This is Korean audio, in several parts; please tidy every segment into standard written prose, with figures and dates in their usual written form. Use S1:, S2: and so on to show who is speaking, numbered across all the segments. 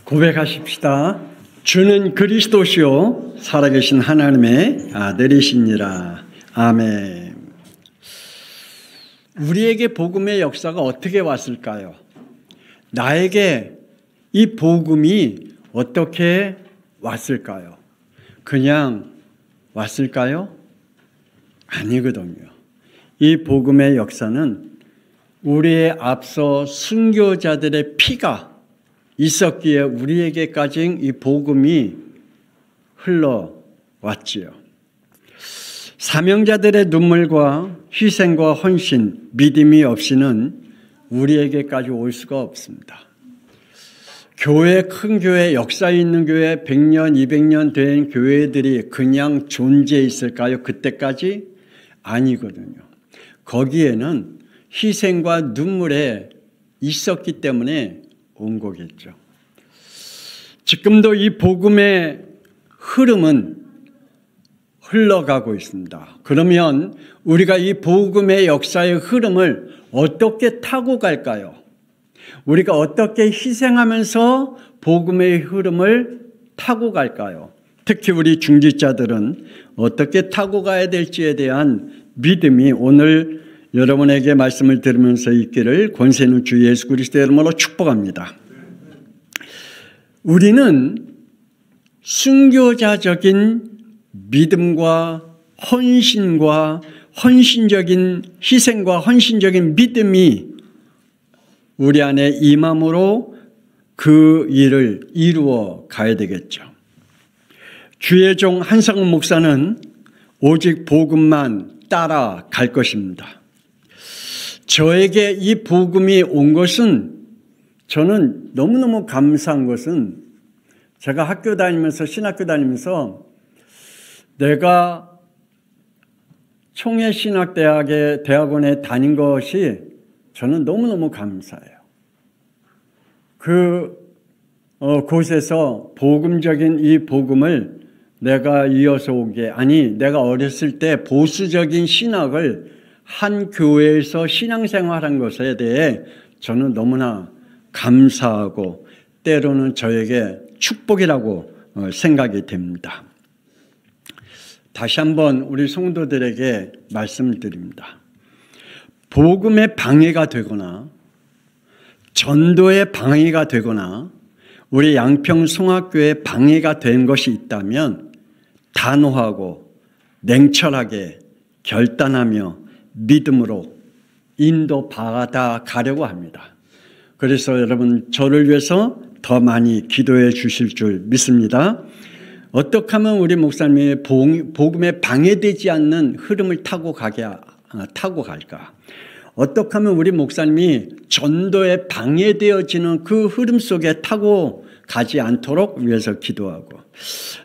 S1: 고백하십시다. 주는 그리스도시요 살아계신 하나님의 아들이시니라. 아멘. 우리에게 복음의 역사가 어떻게 왔을까요? 나에게 이 복음이 어떻게 왔을까요? 그냥 왔을까요? 아니거든요. 이 복음의 역사는 우리의 앞서 순교자들의 피가 있었기에 우리에게까지 이 복음이 흘러왔지요. 사명자들의 눈물과 희생과 헌신, 믿음이 없이는 우리에게까지 올 수가 없습니다. 교회, 큰 교회, 역사 있는 교회, 100년, 200년 된 교회들이 그냥 존재해 있을까요? 그때까지? 아니거든요. 거기에는 희생과 눈물에 있었기 때문에 온 거겠죠. 지금도 이 복음의 흐름은 흘러가고 있습니다. 그러면 우리가 이 복음의 역사의 흐름을 어떻게 타고 갈까요? 우리가 어떻게 희생하면서 복음의 흐름을 타고 갈까요? 특히 우리 중직자들은 어떻게 타고 가야 될지에 대한 믿음이 오늘 여러분에게 말씀을 들으면서 있기를 권세 있는 주 예수 그리스도의 이름으로 축복합니다. 우리는 순교자적인 믿음과 헌신과 헌신적인 희생과 헌신적인 믿음이 우리 안에 임함으로 그 일을 이루어 가야 되겠죠. 주의 종 한상훈 목사는 오직 복음만 따라갈 것입니다. 저에게 이 복음이 온 것은 저는 너무너무 감사한 것은 제가 학교 다니면서 신학교 다니면서 내가 총회신학대학의 대학원에 다닌 것이 저는 너무너무 감사해요. 곳에서 복음적인 이 복음을 내가 이어서 오게, 아니 내가 어렸을 때 보수적인 신학을 한 교회에서 신앙생활한 것에 대해 저는 너무나 감사하고 때로는 저에게 축복이라고 생각이 됩니다. 다시 한번 우리 성도들에게 말씀드립니다. 복음의 방해가 되거나 전도의 방해가 되거나 우리 양평송학교의 방해가 된 것이 있다면 단호하고 냉철하게 결단하며 믿음으로 인도 받아가려고 합니다. 그래서 여러분 저를 위해서 더 많이 기도해 주실 줄 믿습니다. 어떻게 하면 우리 목사님이 복음에 방해되지 않는 흐름을 타고 갈까? 어떻게 하면 우리 목사님이 전도에 방해되어지는 그 흐름 속에 타고 가지 않도록 위해서 기도하고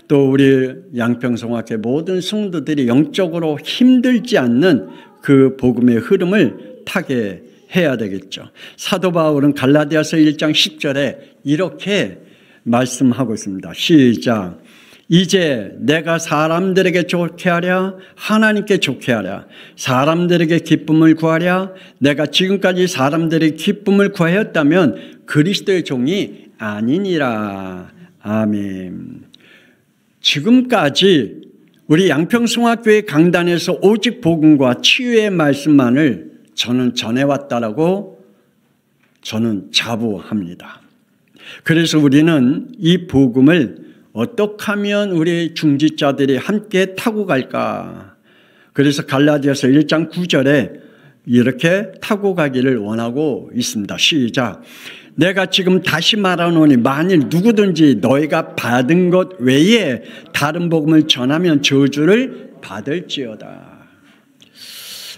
S1: 또 우리 양평송학회 모든 성도들이 영적으로 힘들지 않는 그 복음의 흐름을 타게 해야 되겠죠. 사도 바울은 갈라디아서 1장 10절에 이렇게 말씀하고 있습니다. 시작. 이제 내가 사람들에게 좋게 하랴 하나님께 좋게 하랴 사람들에게 기쁨을 구하랴 내가 지금까지 사람들의 기쁨을 구하였다면 그리스도의 종이 아니니라. 아멘. 지금까지 우리 양평송학교의 강단에서 오직 복음과 치유의 말씀만을 저는 전해왔다라고 저는 자부합니다. 그래서 우리는 이 복음을 어떻게 하면 우리 중직자들이 함께 타고 갈까? 그래서 갈라디아서 1장 9절에 이렇게 타고 가기를 원하고 있습니다. 시작. 내가 지금 다시 말하노니 만일 누구든지 너희가 받은 것 외에 다른 복음을 전하면 저주를 받을지어다.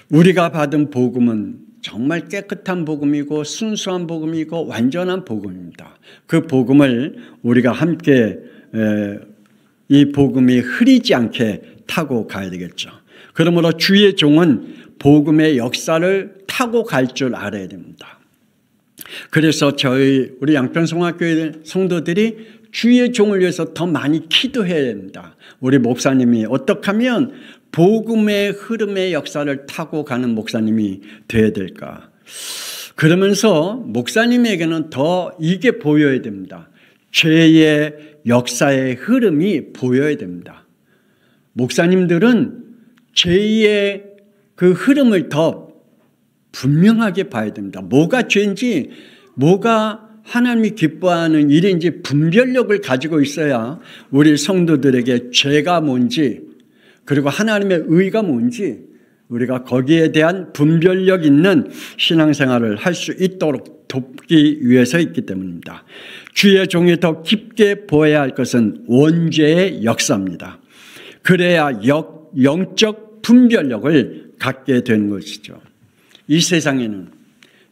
S1: 우리가 받은 복음은 정말 깨끗한 복음이고 순수한 복음이고 완전한 복음입니다. 그 복음을 우리가 함께 이 복음이 흐리지 않게 타고 가야 되겠죠. 그러므로 주의 종은 복음의 역사를 타고 갈 줄 알아야 됩니다. 그래서 우리 양평송학교의 성도들이 주의 종을 위해서 더 많이 기도해야 됩니다. 우리 목사님이 어떻게 하면 복음의 흐름의 역사를 타고 가는 목사님이 되어야 될까? 그러면서 목사님에게는 더 이게 보여야 됩니다. 죄의 역사의 흐름이 보여야 됩니다. 목사님들은 죄의 그 흐름을 더 분명하게 봐야 됩니다. 뭐가 죄인지, 뭐가 하나님이 기뻐하는 일인지 분별력을 가지고 있어야 우리 성도들에게 죄가 뭔지, 그리고 하나님의 의가 뭔지 우리가 거기에 대한 분별력 있는 신앙생활을 할 수 있도록 돕기 위해서 있기 때문입니다. 주의 종이 더 깊게 보아야 할 것은 원죄의 역사입니다. 그래야 영적 분별력을 갖게 되는 것이죠. 이 세상에는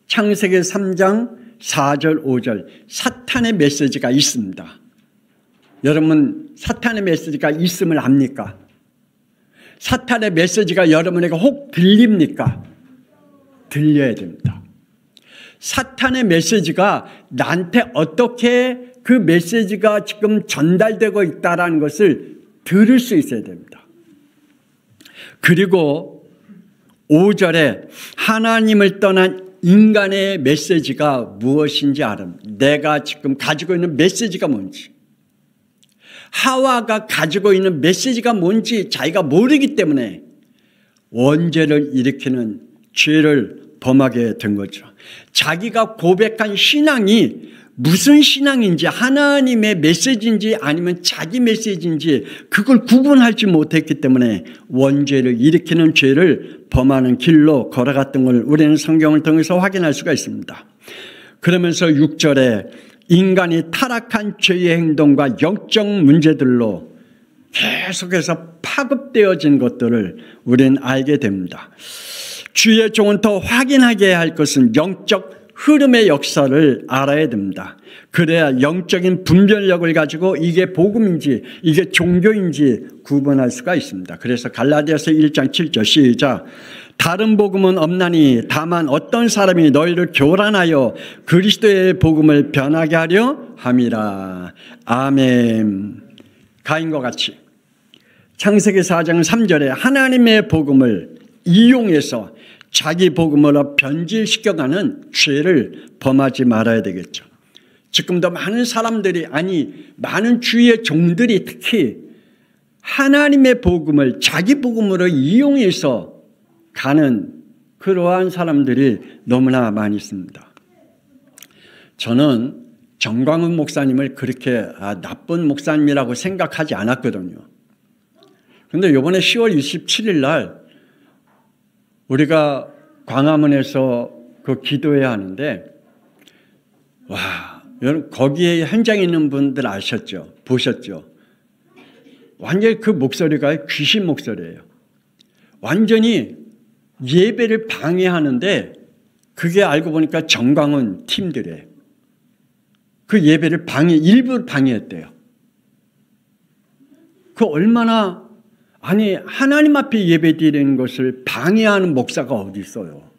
S1: 창세기 3장 4절 5절 사탄의 메시지가 있습니다. 여러분 사탄의 메시지가 있음을 압니까? 사탄의 메시지가 여러분에게 혹 들립니까? 들려야 됩니다. 사탄의 메시지가 나한테 어떻게 그 메시지가 지금 전달되고 있다는 것을 들을 수 있어야 됩니다. 그리고 5절에 하나님을 떠난 인간의 메시지가 무엇인지 알음. 내가 지금 가지고 있는 메시지가 뭔지. 하와가 가지고 있는 메시지가 뭔지 자기가 모르기 때문에 원죄를 일으키는 죄를 범하게 된 거죠. 자기가 고백한 신앙이 무슨 신앙인지, 하나님의 메시지인지 아니면 자기 메시지인지 그걸 구분하지 못했기 때문에 원죄를 일으키는 죄를 범하는 길로 걸어갔던 걸 우리는 성경을 통해서 확인할 수가 있습니다. 그러면서 6절에 인간이 타락한 죄의 행동과 영적 문제들로 계속해서 파급되어진 것들을 우리는 알게 됩니다. 주의 종은 더 확인하게 할 것은 영적 흐름의 역사를 알아야 됩니다. 그래야 영적인 분별력을 가지고 이게 복음인지 이게 종교인지 구분할 수가 있습니다. 그래서 갈라디아서 1장 7절 시작. 다른 복음은 없나니 다만 어떤 사람이 너희를 교란하여 그리스도의 복음을 변하게 하려 함이라. 아멘. 가인과 같이 창세기 4장 3절에 하나님의 복음을 이용해서 자기 복음으로 변질시켜가는 죄를 범하지 말아야 되겠죠. 지금도 많은 사람들이, 아니 많은 주의 종들이 특히 하나님의 복음을 자기 복음으로 이용해서 가는 그러한 사람들이 너무나 많이 있습니다. 저는 정광훈 목사님을 그렇게 나쁜 목사님이라고 생각하지 않았거든요. 그런데 이번에 10월 27일 날 우리가 광화문에서 그 기도해야 하는데, 와, 여러분 거기에 현장에 있는 분들 아셨죠? 보셨죠? 완전히 그 목소리가 귀신 목소리예요. 완전히 예배를 방해하는데 그게 알고 보니까 정광훈 팀들이에요. 그 예배를 일부러 방해했대요. 그 얼마나, 아니 하나님 앞에 예배드리는 것을 방해하는 목사가 어디 있어요.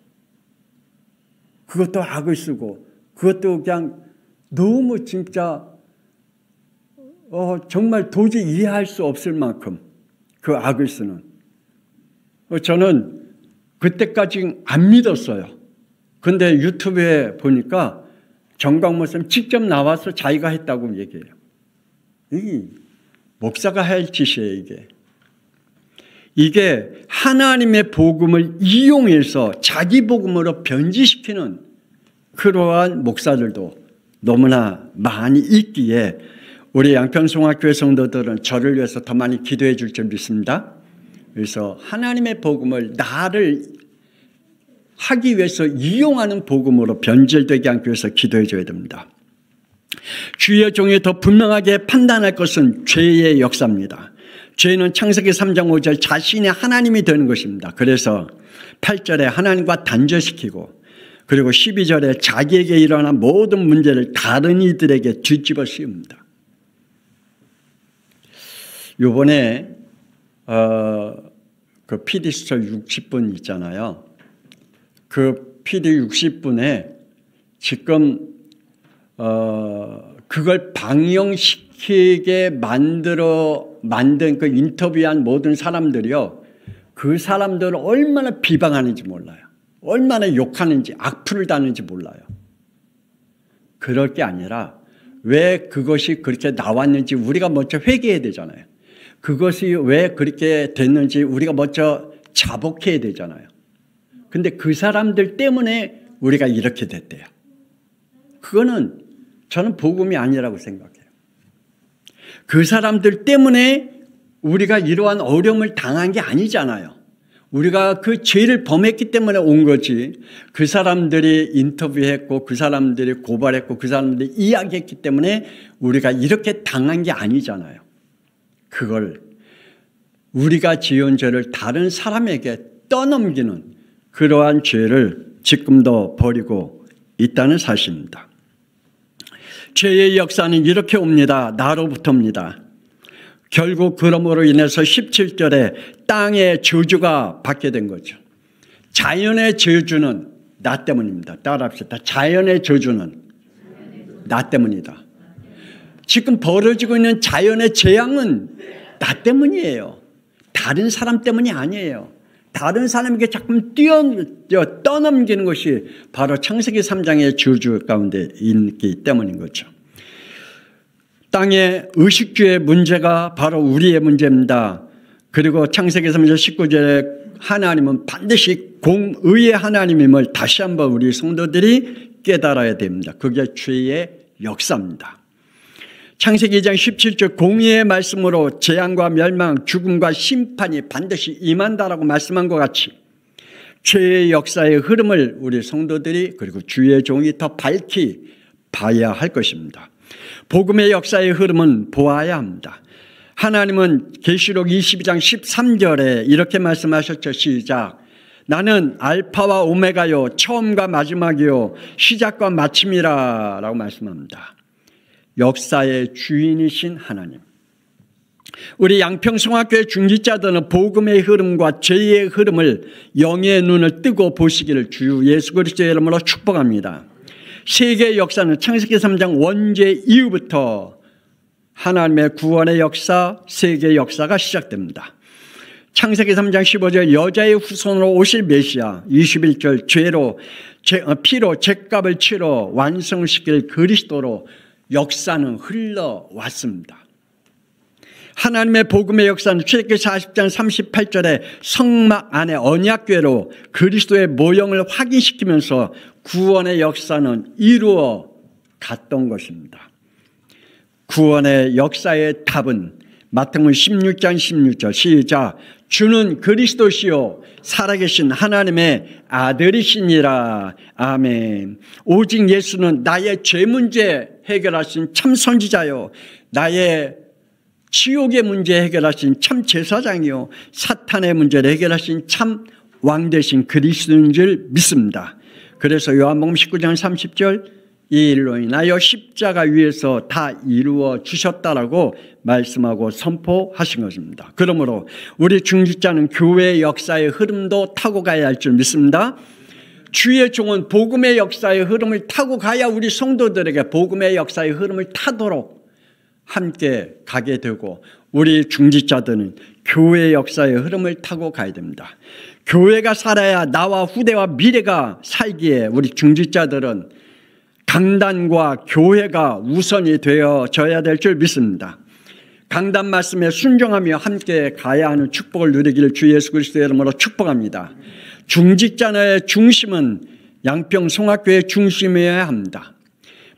S1: 그것도 악을 쓰고 그것도 그냥 너무 진짜 정말 도저히 이해할 수 없을 만큼 그 악을 쓰는. 저는 그때까지 안 믿었어요. 그런데 유튜브에 보니까 정광 목사님 직접 나와서 자기가 했다고 얘기해요. 이게 목사가 할 짓이에요. 이게 하나님의 복음을 이용해서 자기 복음으로 변질시키는 그러한 목사들도 너무나 많이 있기에 우리 양평송학교회 성도들은 저를 위해서 더 많이 기도해 줄 줄 믿습니다. 그래서 하나님의 복음을 나를 하기 위해서 이용하는 복음으로 변질되지 않기 위해서 기도해 줘야 됩니다. 주의 종이 더 분명하게 판단할 것은 죄의 역사입니다. 죄는 창세기 3장 5절 자신의 하나님이 되는 것입니다. 그래서 8절에 하나님과 단절시키고, 그리고 12절에 자기에게 일어난 모든 문제를 다른 이들에게 뒤집어 씌웁니다. 이번에 그 PD 수첩 60분 있잖아요. 그 PD 60분에 지금 그걸 방영시키게 만든 그 인터뷰한 모든 사람들이요, 그 사람들을 얼마나 비방하는지 몰라요. 얼마나 욕하는지 악플을 다는지 몰라요. 그럴 게 아니라 왜 그것이 그렇게 나왔는지 우리가 먼저 회개해야 되잖아요. 그것이 왜 그렇게 됐는지 우리가 먼저 자복해야 되잖아요. 근데 그 사람들 때문에 우리가 이렇게 됐대요. 그거는 저는 복음이 아니라고 생각해요. 그 사람들 때문에 우리가 이러한 어려움을 당한 게 아니잖아요. 우리가 그 죄를 범했기 때문에 온 거지. 그 사람들이 인터뷰했고 그 사람들이 고발했고 그 사람들이 이야기했기 때문에 우리가 이렇게 당한 게 아니잖아요. 그걸 우리가 지은 죄를 다른 사람에게 떠넘기는 그러한 죄를 지금도 벌이고 있다는 사실입니다. 죄의 역사는 이렇게 옵니다. 나로부터입니다. 결국 그러므로 인해서 17절에 땅의 저주가 받게 된 거죠. 자연의 저주는 나 때문입니다. 따라합시다. 자연의 저주는 나 때문이다. 지금 벌어지고 있는 자연의 재앙은 나 때문이에요. 다른 사람 때문이 아니에요. 다른 사람에게 자꾸 떠넘기는 것이 바로 창세기 3장의 저주 가운데 있기 때문인 거죠. 땅의 의식주의 문제가 바로 우리의 문제입니다. 그리고 창세기 3장 19절에 하나님은 반드시 공의의 하나님임을 다시 한번 우리 성도들이 깨달아야 됩니다. 그게 죄의 역사입니다. 창세기 2장 17절 공의의 말씀으로 재앙과 멸망, 죽음과 심판이 반드시 임한다라고 말씀한 것 같이 죄의 역사의 흐름을 우리 성도들이 그리고 주의 종이 더 밝히 봐야 할 것입니다. 복음의 역사의 흐름은 보아야 합니다. 하나님은 계시록 22장 13절에 이렇게 말씀하셨죠. 시작. 나는 알파와 오메가요 처음과 마지막이요 시작과 마침이라 라고 말씀합니다. 역사의 주인이신 하나님. 우리 양평성학교의 중직자들은 복음의 흐름과 죄의 흐름을 영의 눈을 뜨고 보시기를 주 예수 그리스도의 이름으로 축복합니다. 세계의 역사는 창세기 3장 원죄 이후부터 하나님의 구원의 역사, 세계의 역사가 시작됩니다. 창세기 3장 15절 여자의 후손으로 오실 메시아, 21절 피로 죗값을 치러 완성시킬 그리스도로 역사는 흘러왔습니다. 하나님의 복음의 역사는 출애굽기 40장 38절에 성막 안에 언약궤로 그리스도의 모형을 확인시키면서 구원의 역사는 이루어 갔던 것입니다. 구원의 역사의 답은 마태복음 16장 16절 시작. 주는 그리스도시요 살아계신 하나님의 아들이시니라. 아멘. 오직 예수는 나의 죄 문제 해결하신 참 선지자요 나의 지옥의 문제 해결하신 참 제사장이요 사탄의 문제를 해결하신 참 왕 되신 그리스도인 줄 믿습니다. 그래서 요한복음 19장 30절 이 일로 인하여 십자가 위에서 다 이루어 주셨다라고 말씀하고 선포하신 것입니다. 그러므로 우리 중직자는 교회의 역사의 흐름도 타고 가야 할 줄 믿습니다. 주의 종은 복음의 역사의 흐름을 타고 가야 우리 성도들에게 복음의 역사의 흐름을 타도록 함께 가게 되고 우리 중직자들은 교회의 역사의 흐름을 타고 가야 됩니다. 교회가 살아야 나와 후대와 미래가 살기에 우리 중직자들은 강단과 교회가 우선이 되어져야 될 줄 믿습니다. 강단 말씀에 순종하며 함께 가야 하는 축복을 누리기를 주 예수 그리스도의 이름으로 축복합니다. 중직자의 중심은 양평 성학교의 중심이어야 합니다.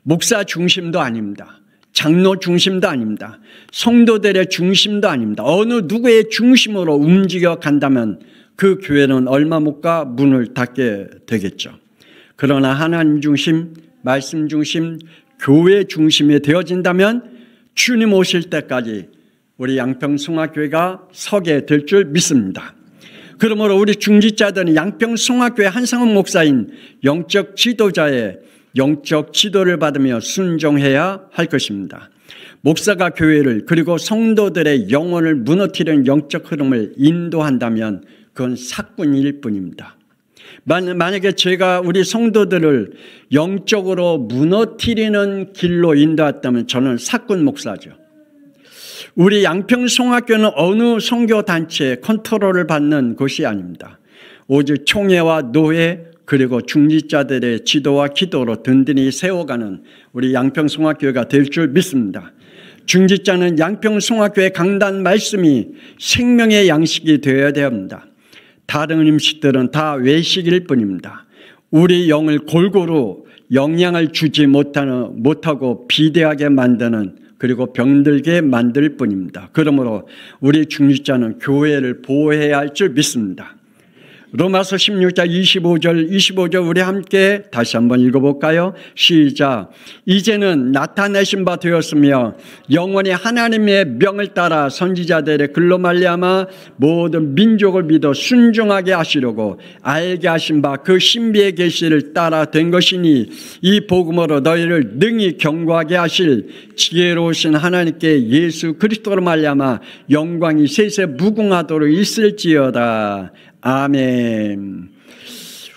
S1: 목사 중심도 아닙니다. 장로 중심도 아닙니다. 성도들의 중심도 아닙니다. 어느 누구의 중심으로 움직여 간다면 그 교회는 얼마 못 가 문을 닫게 되겠죠. 그러나 하나님 중심, 말씀 중심, 교회 중심이 되어진다면 주님 오실 때까지 우리 양평성학교회가 서게 될 줄 믿습니다. 그러므로 우리 중직자들은 양평성학교회 한상훈 목사인 영적 지도자의 영적 지도를 받으며 순종해야 할 것입니다. 목사가 교회를 그리고 성도들의 영혼을 무너뜨리는 영적 흐름을 인도한다면 그건 사꾼일 뿐입니다. 만약에 제가 우리 성도들을 영적으로 무너뜨리는 길로 인도했다면 저는 사꾼 목사죠. 우리 양평성학교는 어느 선교단체의 컨트롤을 받는 곳이 아닙니다. 오직 총회와 노회, 그리고 중직자들의 지도와 기도로 든든히 세워가는 우리 양평송학교회가 될 줄 믿습니다. 중직자는 양평송학교회 강단 말씀이 생명의 양식이 되어야 됩니다. 다른 음식들은 다 외식일 뿐입니다. 우리 영을 골고루 영양을 주지 못하고 비대하게 만드는, 그리고 병들게 만들 뿐입니다. 그러므로 우리 중직자는 교회를 보호해야 할 줄 믿습니다. 로마서 16장 25절 우리 함께 다시 한번 읽어볼까요? 시작. 이제는 나타내신 바 되었으며 영원히 하나님의 명을 따라 선지자들의 글로 말미암아 모든 민족을 믿어 순종하게 하시려고 알게 하신 바 그 신비의 계시를 따라 된 것이니 이 복음으로 너희를 능히 경고하게 하실 지혜로우신 하나님께 예수 그리스도로 말미암아 영광이 세세 무궁하도록 있을지어다. 아멘.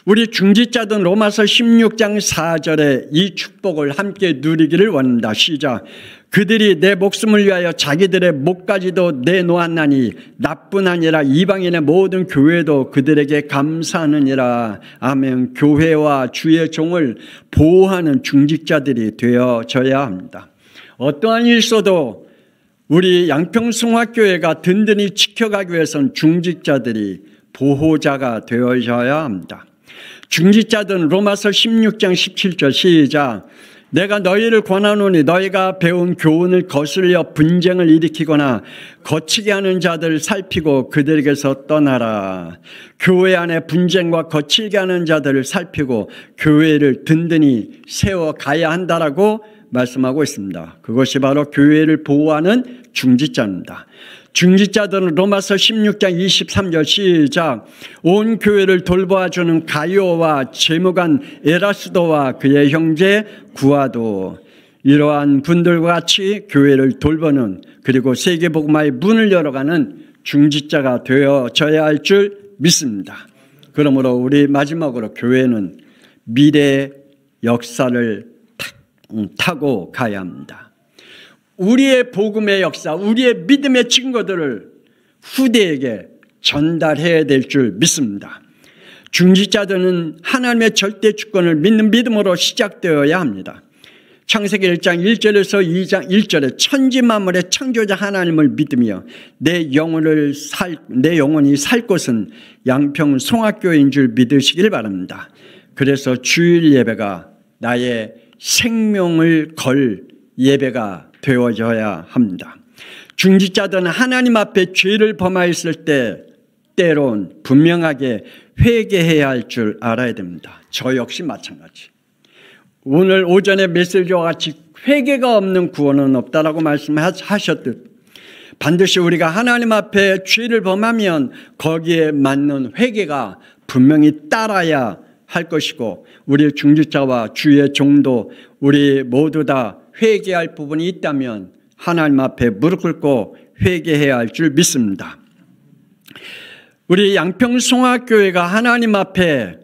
S1: 우리 중직자들은 로마서 16장 4절에 이 축복을 함께 누리기를 원합니다. 시작. 그들이 내 목숨을 위하여 자기들의 목까지도 내놓았나니 나뿐 아니라 이방인의 모든 교회도 그들에게 감사하느니라. 아멘. 교회와 주의 종을 보호하는 중직자들이 되어져야 합니다. 어떠한 일 있어도 우리 양평송학교회가 든든히 지켜가기 위해서는 중직자들이 보호자가 되어져야 합니다. 중직자들은 로마서 16장 17절 시작. 내가 너희를 권하노니 너희가 배운 교훈을 거슬려 분쟁을 일으키거나 거치게 하는 자들을 살피고 그들에게서 떠나라. 교회 안에 분쟁과 거칠게 하는 자들을 살피고 교회를 든든히 세워가야 한다라고 말씀하고 있습니다. 그것이 바로 교회를 보호하는 중직자입니다. 중직자들은 로마서 16장 23절 시작. 온 교회를 돌보아주는 가이오와 재무관 에라스도와 그의 형제 구아도 이러한 분들과 같이 교회를 돌보는, 그리고 세계복음화의 문을 열어가는 중직자가 되어져야 할 줄 믿습니다. 그러므로 우리 마지막으로 교회는 미래의 역사를 타고 가야 합니다. 우리의 복음의 역사, 우리의 믿음의 증거들을 후대에게 전달해야 될 줄 믿습니다. 중직자들은 하나님의 절대 주권을 믿는 믿음으로 시작되어야 합니다. 창세기 1장 1절에서 2장 1절에 천지 만물의 창조자 하나님을 믿으며 내 영혼이 살 곳은 양평 송학교인 줄 믿으시길 바랍니다. 그래서 주일 예배가 나의 생명을 걸 예배가 되어져야 합니다. 중직자들은 하나님 앞에 죄를 범하였을 때 때론 분명하게 회개해야 할 줄 알아야 됩니다. 저 역시 마찬가지. 오늘 오전에 메시지와 같이 회개가 없는 구원은 없다라고 말씀하셨듯 반드시 우리가 하나님 앞에 죄를 범하면 거기에 맞는 회개가 분명히 따라야 할 것이고, 우리 중직자와 주의 종도 우리 모두 다 회개할 부분이 있다면 하나님 앞에 무릎 꿇고 회개해야 할 줄 믿습니다. 우리 양평송학교회가 하나님 앞에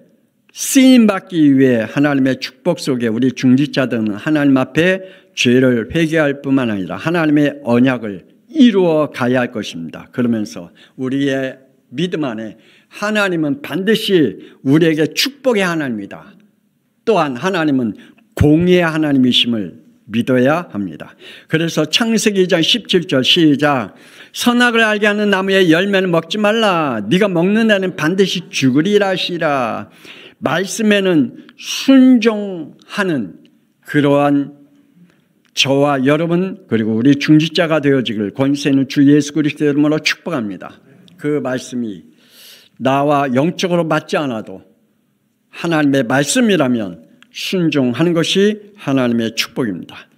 S1: 쓰임받기 위해 하나님의 축복 속에 우리 중직자들은 하나님 앞에 죄를 회개할 뿐만 아니라 하나님의 언약을 이루어 가야 할 것입니다. 그러면서 우리의 믿음 안에 하나님은 반드시 우리에게 축복의 하나님이다. 또한 하나님은 공의의 하나님이심을 믿어야 합니다. 그래서 창세기 2장 17절 시작. 선악을 알게 하는 나무의 열매는 먹지 말라. 네가 먹는 날은 반드시 죽으리라 하시라. 말씀에는 순종하는 그러한 저와 여러분, 그리고 우리 중직자가 되어지길 권세 있는 주 예수 그리스도의 이름으로 축복합니다. 그 말씀이 나와 영적으로 맞지 않아도 하나님의 말씀이라면 순종하는 것이 하나님의 축복입니다.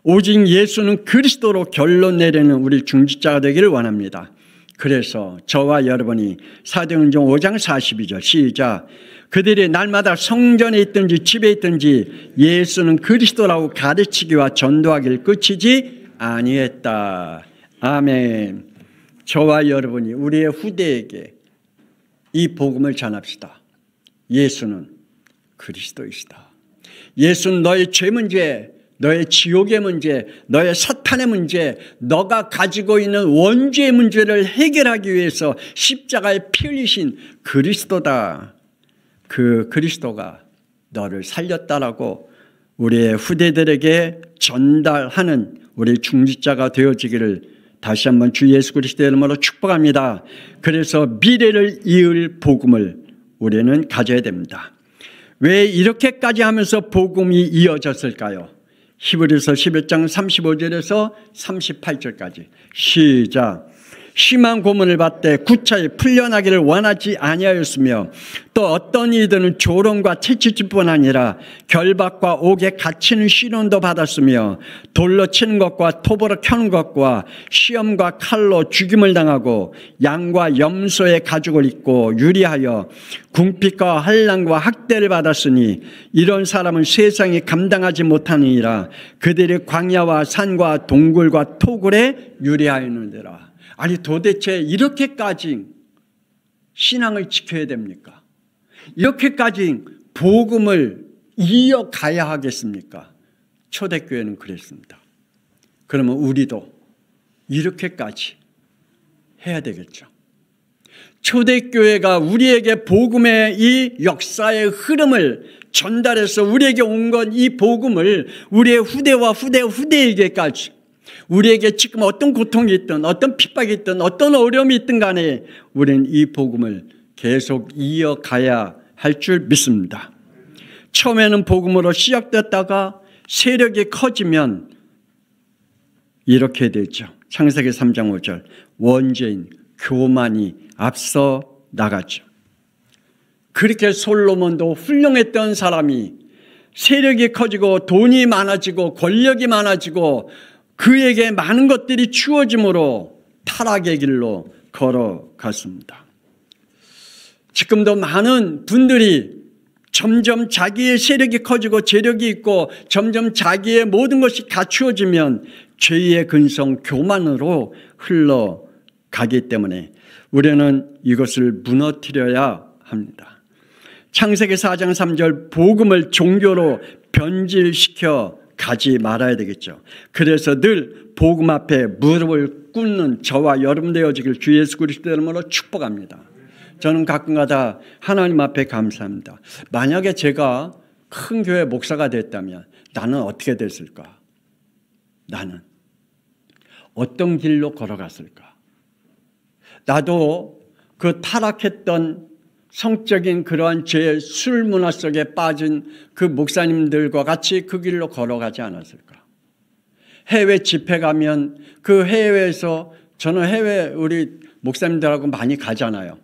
S1: 오직 예수는 그리스도로 결론 내리는 우리 중직자가 되기를 원합니다. 그래서 저와 여러분이 사도행전 5장 42절 시작. 그들이 날마다 성전에 있든지 집에 있든지 예수는 그리스도라고 가르치기와 전도하기를 그치지 아니했다. 아멘. 저와 여러분이 우리의 후대에게 이 복음을 전합시다. 예수는 그리스도이시다. 예수는 너의 죄 문제, 너의 지옥의 문제, 너의 사탄의 문제, 너가 가지고 있는 원죄의 문제를 해결하기 위해서 십자가에 피 흘리신 그리스도다. 그 그리스도가 너를 살렸다라고 우리의 후대들에게 전달하는 우리 중직자가 되어지기를 다시 한번 주 예수 그리스도의 이름으로 축복합니다. 그래서 미래를 이을 복음을 우리는 가져야 됩니다. 왜 이렇게까지 하면서 복음이 이어졌을까요? 히브리서 11장 35절에서 38절까지 시작. 심한 고문을 받되 구차히 풀려나기를 원하지 아니하였으며 또 어떤 이들은 조롱과 채찍질뿐 아니라 결박과 옥에 갇히는 시련도 받았으며 돌로 치는 것과 톱으로 켜는 것과 시험과 칼로 죽임을 당하고 양과 염소의 가죽을 입고 유리하여 궁핍과 환난과 학대를 받았으니 이런 사람은 세상이 감당하지 못하느니라. 그들이 광야와 산과 동굴과 토굴에 유리하였느니라. 아니 도대체 이렇게까지 신앙을 지켜야 됩니까? 이렇게까지 복음을 이어가야 하겠습니까? 초대교회는 그랬습니다. 그러면 우리도 이렇게까지 해야 되겠죠. 초대교회가 우리에게 복음의 이 역사의 흐름을 전달해서 우리에게 온 건 이 복음을 우리의 후대와 후대에게까지 우리에게 지금 어떤 고통이 있든 어떤 핍박이 있든 어떤 어려움이 있든 간에 우리는 이 복음을 계속 이어가야 할 줄 믿습니다. 처음에는 복음으로 시작됐다가 세력이 커지면 이렇게 되죠. 창세기 3장 5절 원죄인 교만이 앞서 나가죠. 그렇게 솔로몬도 훌륭했던 사람이 세력이 커지고 돈이 많아지고 권력이 많아지고 그에게 많은 것들이 주어짐으로 타락의 길로 걸어갔습니다. 지금도 많은 분들이 점점 자기의 세력이 커지고 재력이 있고 점점 자기의 모든 것이 갖추어지면 죄의 근성 교만으로 흘러가기 때문에 우리는 이것을 무너뜨려야 합니다. 창세기 4장 3절 복음을 종교로 변질시켜 가지 말아야 되겠죠. 그래서 늘 복음 앞에 무릎을 꿇는 저와 여러분 되어지길 주 예수 그리스도의 이름으로 축복합니다. 저는 가끔가다 하나님 앞에 감사합니다. 만약에 제가 큰 교회 목사가 됐다면 나는 어떻게 됐을까? 나는 어떤 길로 걸어갔을까? 나도 그 타락했던 성적인 그러한 죄의 술 문화 속에 빠진 그 목사님들과 같이 그 길로 걸어가지 않았을까? 해외 집회 가면 그 해외에서 저는 해외 우리 목사님들하고 많이 가잖아요.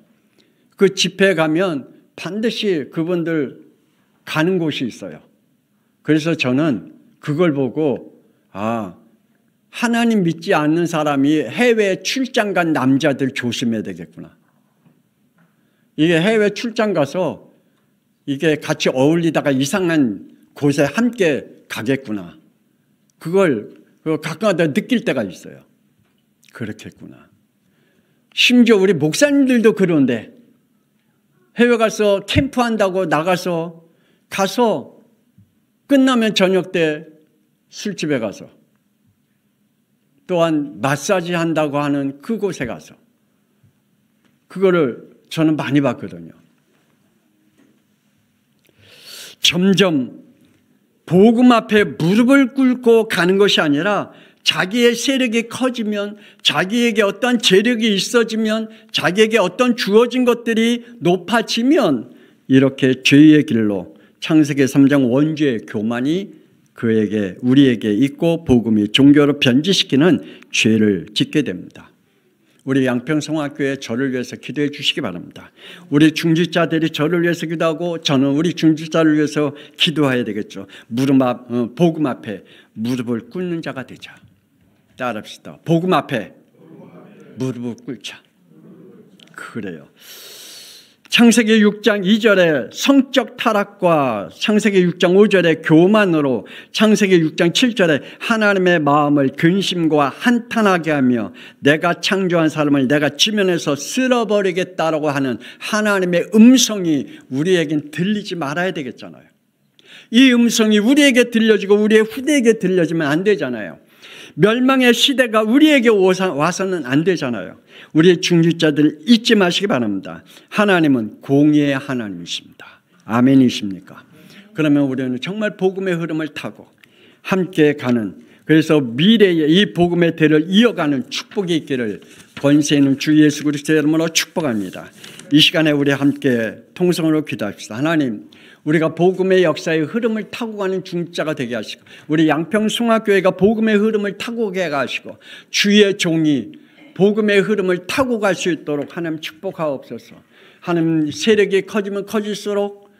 S1: 그 집회 가면 반드시 그분들 가는 곳이 있어요. 그래서 저는 그걸 보고 하나님 믿지 않는 사람이 해외 출장 간 남자들 조심해야 되겠구나. 이게 해외 출장 가서 이게 같이 어울리다가 이상한 곳에 함께 가겠구나. 그걸 가끔가다 느낄 때가 있어요. 그렇겠구나. 심지어 우리 목사님들도 그런데 해외 가서 캠프한다고 나가서 끝나면 저녁 때 술집에 가서 또한 마사지 한다고 하는 그곳에 가서 그거를 저는 많이 봤거든요. 점점 복음 앞에 무릎을 꿇고 가는 것이 아니라 자기의 세력이 커지면 자기에게 어떤 재력이 있어지면 자기에게 어떤 주어진 것들이 높아지면 이렇게 죄의 길로 창세기 3장 원죄의 교만이 우리에게 있고 복음이 종교로 변질시키는 죄를 짓게 됩니다. 우리 양평성화교회 저를 위해서 기도해 주시기 바랍니다. 우리 중직자들이 저를 위해서 기도하고 저는 우리 중직자를 위해서 기도해야 되겠죠. 복음 앞에 무릎을 꿇는 자가 되자. 따라합시다. 복음 앞에 무릎을 꿇자. 그래요. 창세기 6장 2절에 성적 타락과 창세기 6장 5절에 교만으로 창세기 6장 7절에 하나님의 마음을 근심과 한탄하게 하며 내가 창조한 사람을 내가 지면에서 쓸어버리겠다라고 하는 하나님의 음성이 우리에겐 들리지 말아야 되겠잖아요. 이 음성이 우리에게 들려지고 우리의 후대에게 들려지면 안 되잖아요. 멸망의 시대가 우리에게 와서는 안 되잖아요. 우리의 중직자들 잊지 마시기 바랍니다. 하나님은 공의의 하나님이십니다. 아멘이십니까? 그러면 우리는 정말 복음의 흐름을 타고 함께 가는, 그래서 미래에 이 복음의 대를 이어가는 축복이 있기를 권세 있는 주 예수 그리스도의 이름으로 축복합니다. 이 시간에 우리 함께 통성으로 기도합시다. 하나님, 우리가 복음의 역사의 흐름을 타고 가는 중직자가 되게 하시고, 우리 양평송화교회가 복음의 흐름을 타고 가게 하시고, 주의 종이 복음의 흐름을 타고 갈 수 있도록 하나님 축복하옵소서. 하나님, 세력이 커지면 커질수록,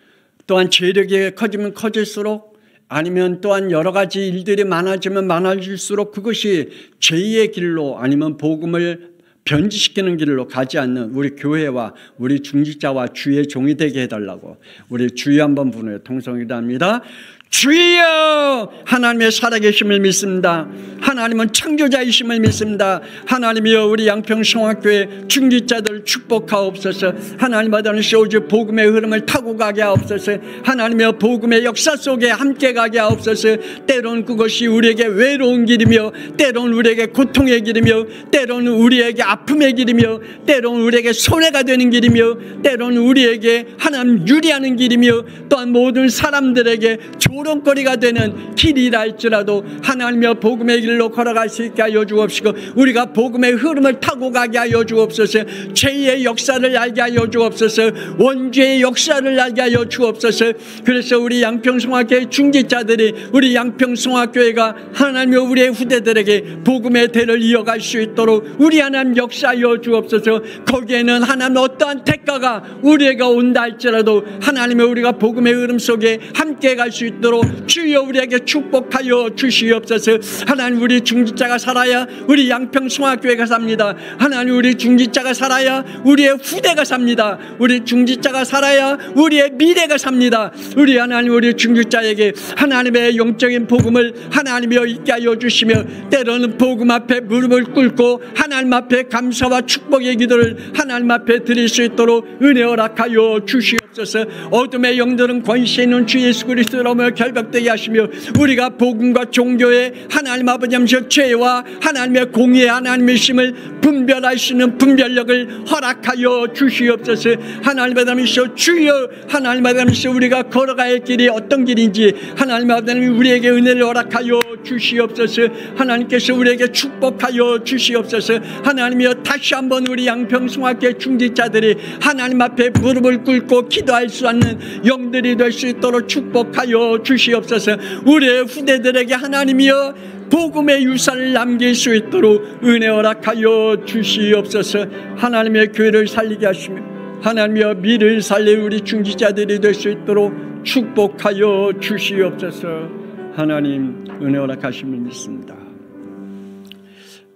S1: 또한 재력이 커지면 커질수록, 아니면 또한 여러 가지 일들이 많아지면 많아질수록 그것이 죄의 길로 아니면 복음을 변질시키는 길로 가지 않는 우리 교회와 우리 중직자와 주의 종이 되게 해달라고 우리 주여 한번 부르며 통성기도합니다. 주여, 하나님의 살아계심을 믿습니다. 하나님은 창조자이심을 믿습니다. 하나님이여, 우리 양평송화교회 중직자들 축복하옵소서. 하나님 아버지, 오직 복음의 흐름을 타고 가게 하옵소서. 하나님이여, 복음의 역사 속에 함께 가게 하옵소서. 때론 그것이 우리에게 외로운 길이며, 때론 우리에게 고통의 길이며, 때론 우리에게 아픔의 길이며, 때론 우리에게 손해가 되는 길이며, 때론 우리에게 하나님 유리하는 길이며, 또한 모든 사람들에게 조롱거리가 되는 길이라 할지라도 하나님의 복음의 길로 걸어갈 수 있게 하여 주옵시고, 우리가 복음의 흐름을 타고 가게 하여 주옵소서. 죄의 역사를 알게 하여 주옵소서. 원죄의 역사를 알게 하여 주옵소서. 그래서 우리 양평송화교회 중직자들이, 우리 양평송화교회가 하나님의 우리의 후대들에게 복음의 대를 이어갈 수 있도록 우리 하나님 역사하여 주옵소서. 거기에는 하나님 어떠한 대가가 우리에게 온다 할지라도 하나님의 우리가 복음의 흐름 속에 함께 갈 수 있도록 주여 우리에게 축복하여 주시옵소서. 하나님, 우리 중직자가 살아야 우리 양평송화교회가 삽니다. 하나님, 우리 중직자가 살아야 우리의 후대가 삽니다. 우리 중직자가 살아야 우리의 미래가 삽니다. 우리 하나님, 우리 중직자에게 하나님의 영적인 복음을 하나님이여 있게 하여 주시며, 때로는 복음 앞에 무릎을 꿇고 하나님 앞에 감사와 축복의 기도를 하나님 앞에 드릴 수 있도록 은혜 허락하여 주시옵소서. 어둠의 영들은 권세 있는 주 예수 그리스도로 결박되게 하시며, 우리가 복음과 종교의 하나님 아버지 죄와 하나님의 공의의 하나님의 심을 분별할 수 있는 분별력을 허락하여 주시옵소서. 하나님 아버지 주여, 하나님 아버지 우리가 걸어갈 길이 어떤 길인지 하나님 아버지 우리에게 은혜를 허락하여 주시옵소서. 하나님께서 우리에게 축복하여 주시옵소서. 하나님이여, 다시 한번 우리 양평송화교회 중직자들이 하나님 앞에 무릎을 꿇고 기도할 수 있는 영들이 될 수 있도록 축복하여 주시옵소서. 우리의 후대들에게 하나님이여 복음의 유산을 남길 수 있도록 은혜 허락하여 주시옵소서. 하나님의 교회를 살리게 하시며 하나님이여 미래를 살릴 우리 중직자들이 될 수 있도록 축복하여 주시옵소서. 하나님 은혜 허락하심을 믿습니다.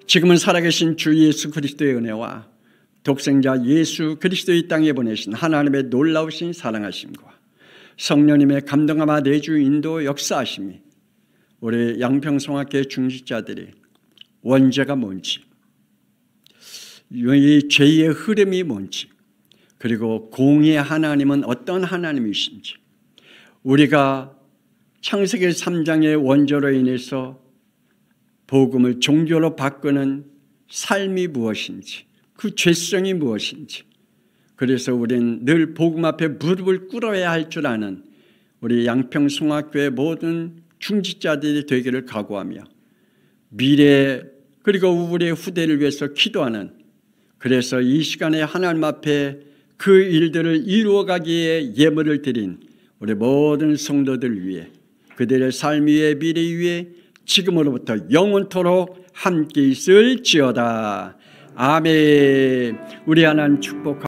S1: 지금은 살아계신 주 예수 그리스도의 은혜와 독생자 예수 그리스도의 땅에 보내신 하나님의 놀라우신 사랑하심과 성령님의 감동하마 내주 인도 역사하심이 우리 양평송화교회 중직자들이 원죄가 뭔지, 이 죄의 흐름이 뭔지, 그리고 공의의 하나님은 어떤 하나님이신지, 우리가 창세기 3장의 원죄로 인해서 복음을 종교로 바꾸는 삶이 무엇인지, 그 죄성이 무엇인지, 그래서 우리는 늘 복음 앞에 무릎을 꿇어야 할 줄 아는 우리 양평송화교회 모든 중직자들이 되기를 각오하며, 미래 그리고 우리의 후대를 위해서 기도하는, 그래서 이 시간에 하나님 앞에 그 일들을 이루어가기에 예물을 드린 우리 모든 성도들 위해, 그들의 삶 위에 미래 위에 지금으로부터 영원토록 함께 있을지어다. 아멘. 우리 하나님 축복합니다.